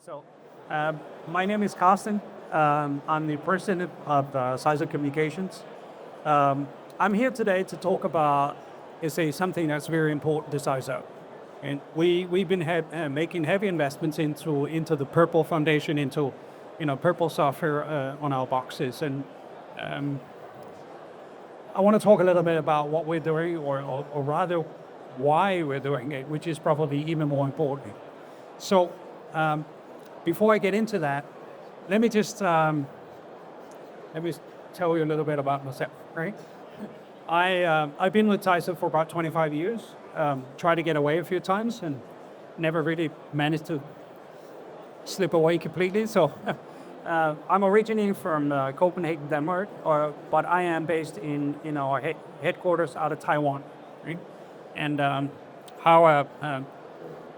So, my name is Karsten. I'm the president of Sizer Communications. I'm here today to talk about something that's very important to Sizer. And we've been making heavy investments into the prpl foundation, into prpl software on our boxes. And I want to talk a little bit about what we're doing, or rather why we're doing it, which is probably even more important. So before I get into that, let me just tell you a little bit about myself, right? I've been with Tyson for about 25 years. Tried to get away a few times and never really managed to slip away completely. So I'm originally from Copenhagen, Denmark, but I am based in our headquarters out of Taiwan, right? And how a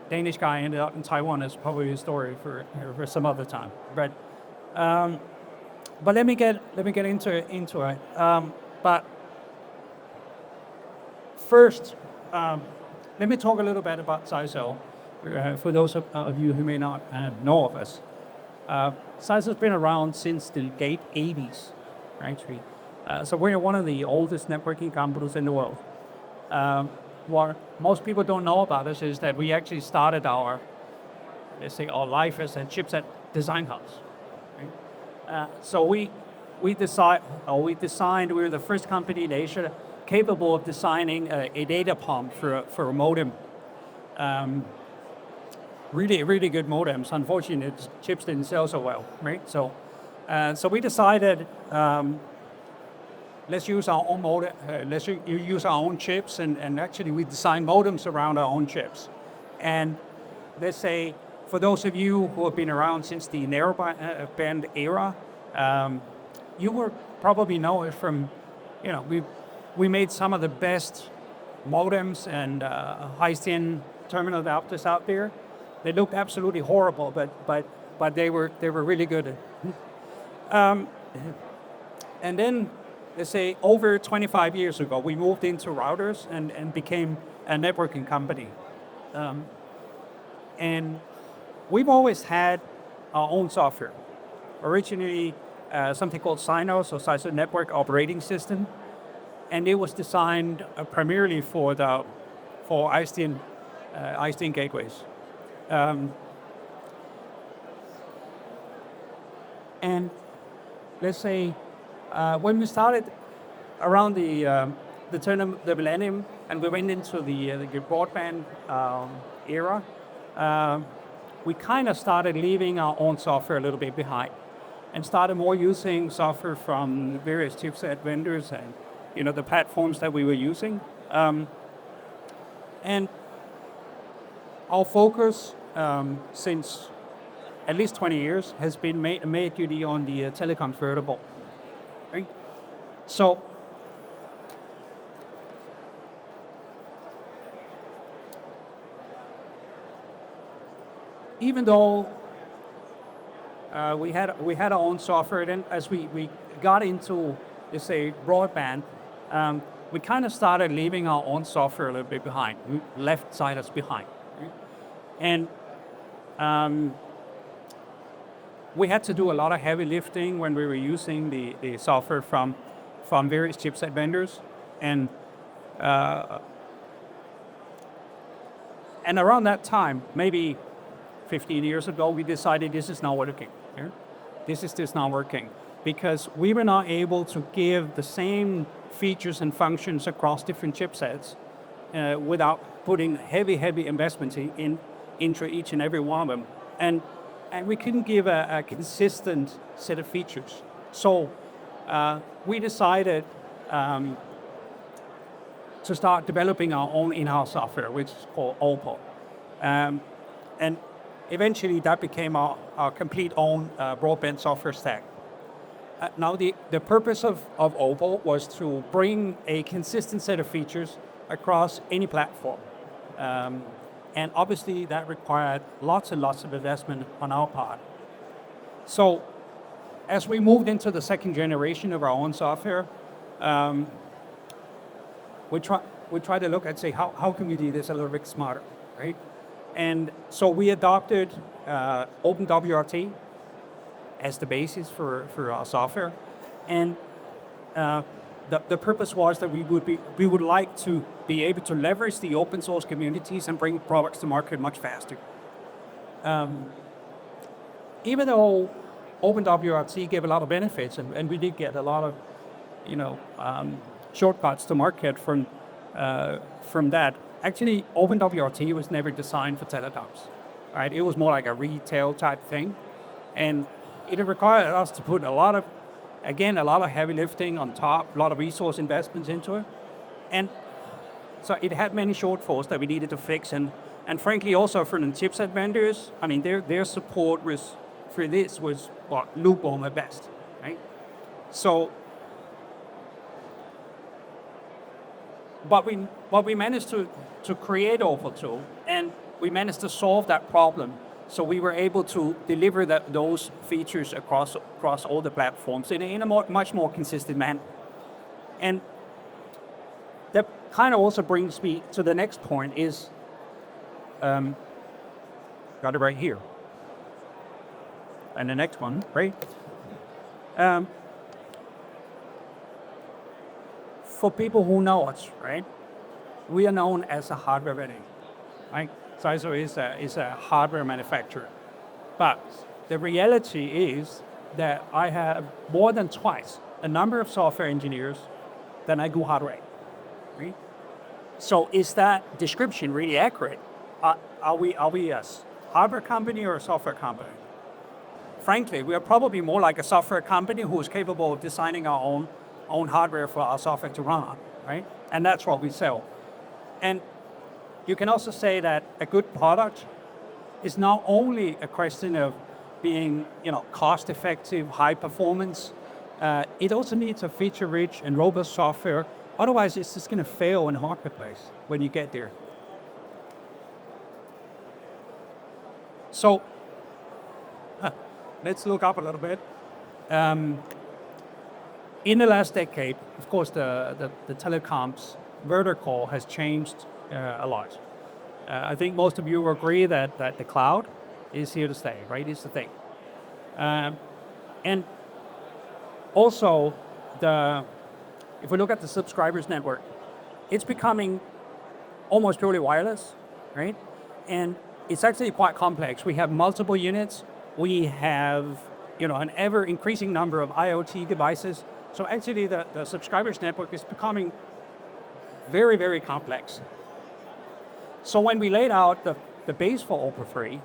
Danish guy ended up in Taiwan is probably a story for some other time. But let me get into it. But first, let me talk a little bit about Sizer. For those of you who may not know of us, Sizer's been around since the late 80s, actually. So we're one of the oldest networking companies in the world. What most people don't know about us is that we actually started our life as a chipset design house. Right? So we were the first company in Asia capable of designing a data pump for a modem. Really good modems. Unfortunately, the chips didn't sell so well, right? So we decided, let's use our own modem. Let's use our own chips, and actually we design modems around our own chips. And let's say, for those of you who have been around since the narrowband era, you will probably know it from, we made some of the best modems and high-end terminal adapters out there. They looked absolutely horrible, but they were really good. And then, let's say, over 25 years ago, we moved into routers and became a networking company. And we've always had our own software. Originally, something called Sinos, or Sizer Network Operating System, and it was designed primarily for ISDN gateways. And let's say, when we started around the turn of the millennium, and we went into the broadband era, we kind of started leaving our own software a little bit behind, and started more using software from various chipset vendors and the platforms that we were using. And our focus since at least 20 years has been made duty on the telecoms vertical. Right? So even though we had our own software, then as we got into, let's say, broadband, we kind of started leaving our own software a little bit behind. We left Sizer behind. Right? And we had to do a lot of heavy lifting when we were using the software from various chipset vendors. And around that time, maybe 15 years ago, we decided this is not working. Yeah? This is just not working, because we were not able to give the same features and functions across different chipsets without putting heavy investments into each and every one of them. And we couldn't give a consistent set of features. So we decided to start developing our own in-house software, which is called Opal. And eventually that became our complete own broadband software stack. Now the purpose of Opal was to bring a consistent set of features across any platform. And obviously that required lots and lots of investment on our part. So as we moved into the second generation of our own software, we try to look and say, how can we do this a little bit smarter, right? And so we adopted OpenWRT as the basis for our software. And the purpose was that we would like to be able to leverage the open source communities and bring products to market much faster. Even though OpenWRT gave a lot of benefits, and we did get a lot of, shortcuts to market from that. Actually, OpenWRT was never designed for telecoms, right? It was more like a retail type thing, and it required us to put a lot of heavy lifting on top, a lot of resource investments into it, and so it had many shortfalls that we needed to fix, and frankly, also for the chipset vendors, I mean, their support for this was lukewarm at best, right? So, but we managed to create Overtool, and we managed to solve that problem. So we were able to deliver those features across all the platforms in a much more consistent manner. And that kind of also brings me to the next point is, got it right here. And the next one, right? For people who know us, right? We are known as a hardware vendor, right? Siso is a hardware manufacturer. But the reality is that I have more than twice the number of software engineers than I do hardware, right? So is that description really accurate? Are we a hardware company or a software company? Frankly, we are probably more like a software company who is capable of designing our own hardware for our software to run on, right? And that's what we sell. And you can also say that a good product is not only a question of being, cost-effective, high performance. It also needs a feature-rich and robust software. Otherwise, it's just going to fail in the marketplace when you get there. So, let's look up a little bit. In the last decade, of course, the telecoms vertical has changed a lot. I think most of you will agree that the cloud is here to stay, right? It's the thing. And also, if we look at the subscribers network, it's becoming almost purely wireless, right? And it's actually quite complex. We have multiple units. We have, an ever-increasing number of IoT devices. So actually, the subscribers network is becoming very, very complex. So when we laid out the base for Open 3,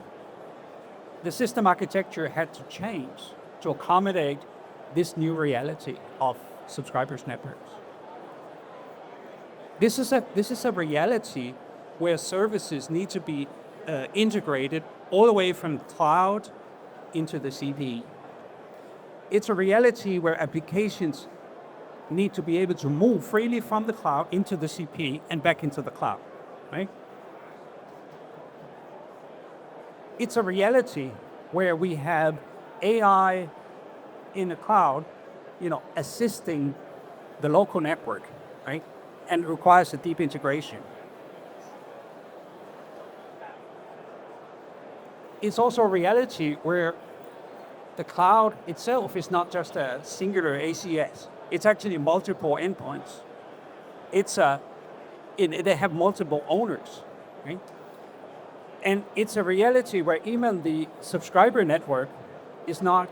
the system architecture had to change to accommodate this new reality of subscribers networks. This is a reality where services need to be integrated all the way from cloud into the CPE. It's a reality where applications need to be able to move freely from the cloud into the CPE and back into the cloud, right? It's a reality where we have AI in the cloud, assisting the local network, right? And it requires a deep integration. It's also a reality where the cloud itself is not just a singular ACS. It's actually multiple endpoints. They have multiple owners, right? And it's a reality where even the subscriber network is not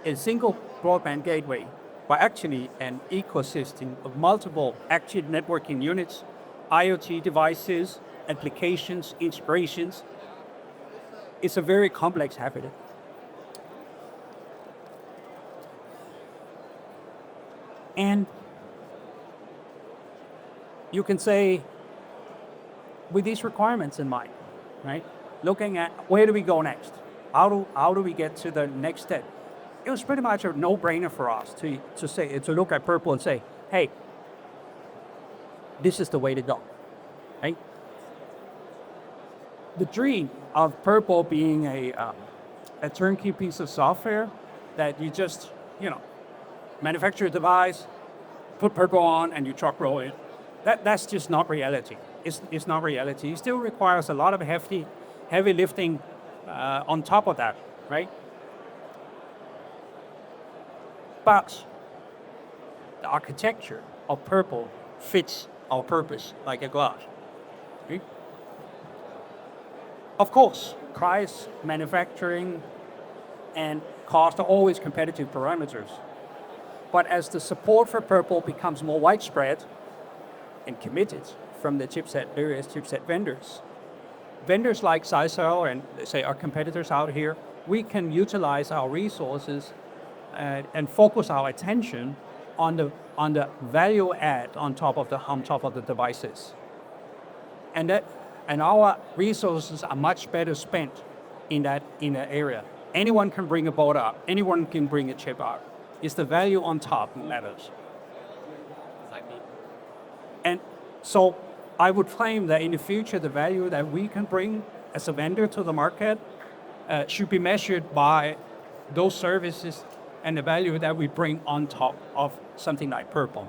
a single broadband gateway, but actually an ecosystem of multiple active networking units, IoT devices, applications, integrations. It's a very complex habit. And you can say, with these requirements in mind, right? Looking at where do we go next? How do we get to the next step? It was pretty much a no-brainer for us to look at prpl and say, hey, this is the way to go, right? The dream of prpl being a turnkey piece of software that you just, manufacture a device, put prpl on, and you truck roll it. That's just not reality. It's not reality. It still requires a lot of heavy lifting, on top of that, right? But the architecture of purple fits our purpose like a glove. Okay? Of course, price, manufacturing, and cost are always competitive parameters. But as the support for purple becomes more widespread and committed from the various chipset vendors like Sisal and say our competitors out here, we can utilize our resources and focus our attention on the value add on top of the devices, and our resources are much better spent in that area. Anyone can bring a board up. Anyone can bring a chip out. It's the value on top that matters. And so I would claim that in the future, the value that we can bring as a vendor to the market should be measured by those services and the value that we bring on top of something like purple.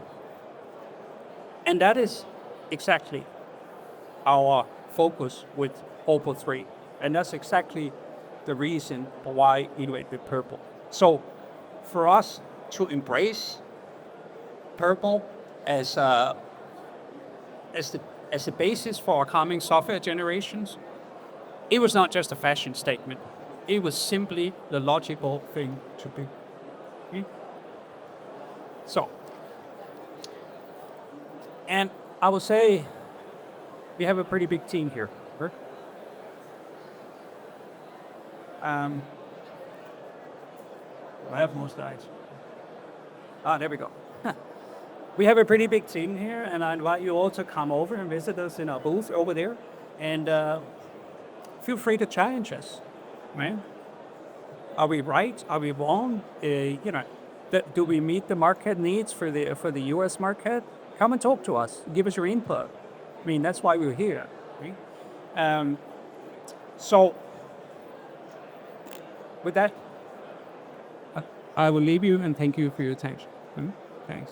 And that is exactly our focus with Opal 3. And that's exactly the reason why we innovate with purple. So for us to embrace purple as the basis for our coming software generations, it was not just a fashion statement. It was simply the logical thing to do. Okay? So, and I will say we have a pretty big team here. I have more slides. There we go. We have a pretty big team here, and I invite you all to come over and visit us in our booth over there, and feel free to challenge us, man. Are we right? Are we wrong? Do we meet the market needs for the U.S. market? Come and talk to us. Give us your input. I mean, that's why we're here. Right? So, with that, I will leave you and thank you for your attention. Thanks.